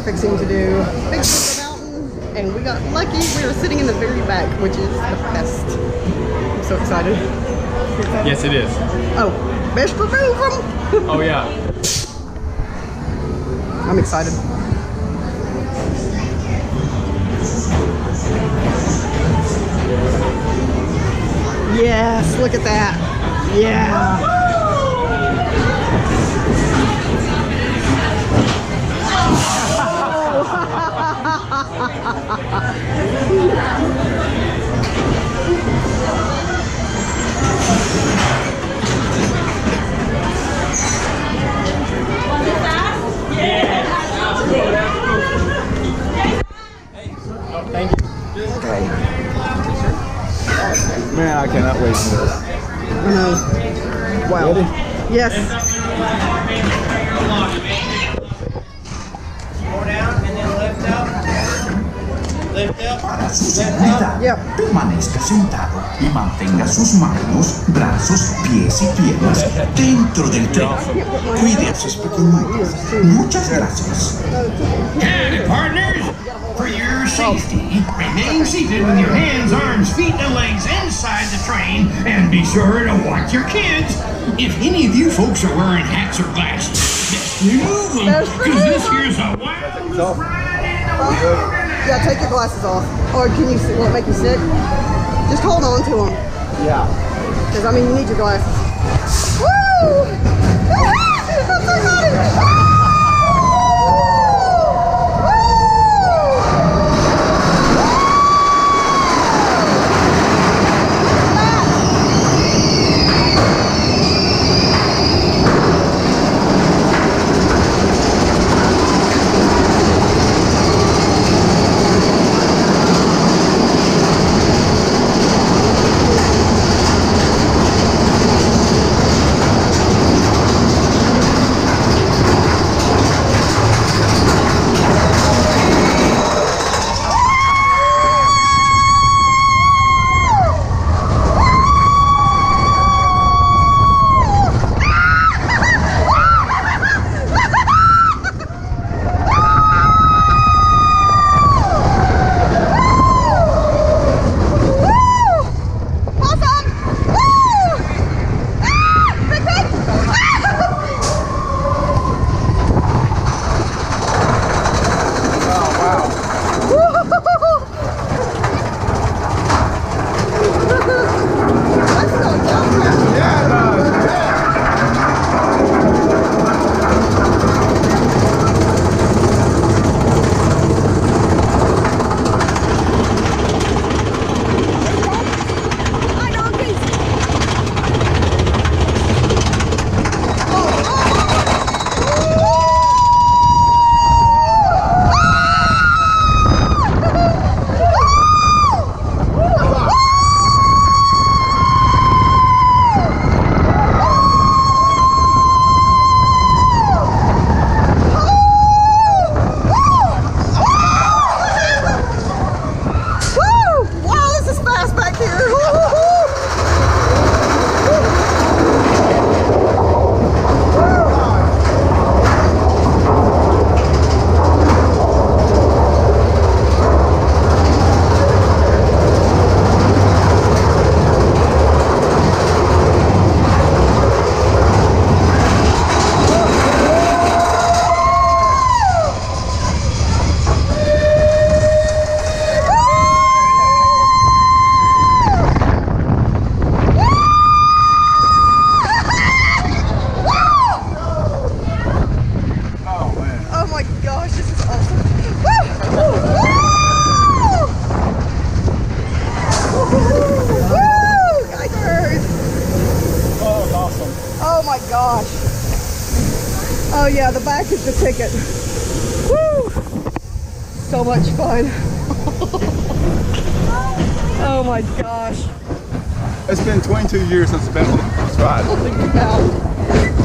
fixing to do Big Silver Mountain, and we got lucky. We were sitting in the very back, which is the best. I'm so excited. Yes, it is. Oh, best review from. Oh yeah. I'm excited. Yes, look at that. Yeah. Thank you. Okay. Man, I cannot wait for this. Wow. Ready? Yes. Go down and then lift up. Lift up. Para su seguridad, permanezca sentado y mantenga sus manos, brazos, pies y piernas dentro del tren. Cuide a sus pequeñitos. Muchas gracias. Howdy, partners! For your safety, remain seated with your hands, arms, feet, and legs inside the train, and be sure to watch your kids. If any of you folks are wearing hats or glasses, best remove them, because this here's a wild ride in the world. Yeah, take your glasses off. Or can you sit? Will it make you sit? Just hold on to them. Yeah. Because, I mean, you need your glasses. Woo! I'm so excited! Oh yeah, the back is the ticket. Woo! So much fun. Oh my gosh. It's been 22 years since I've been on this ride. Holy cow.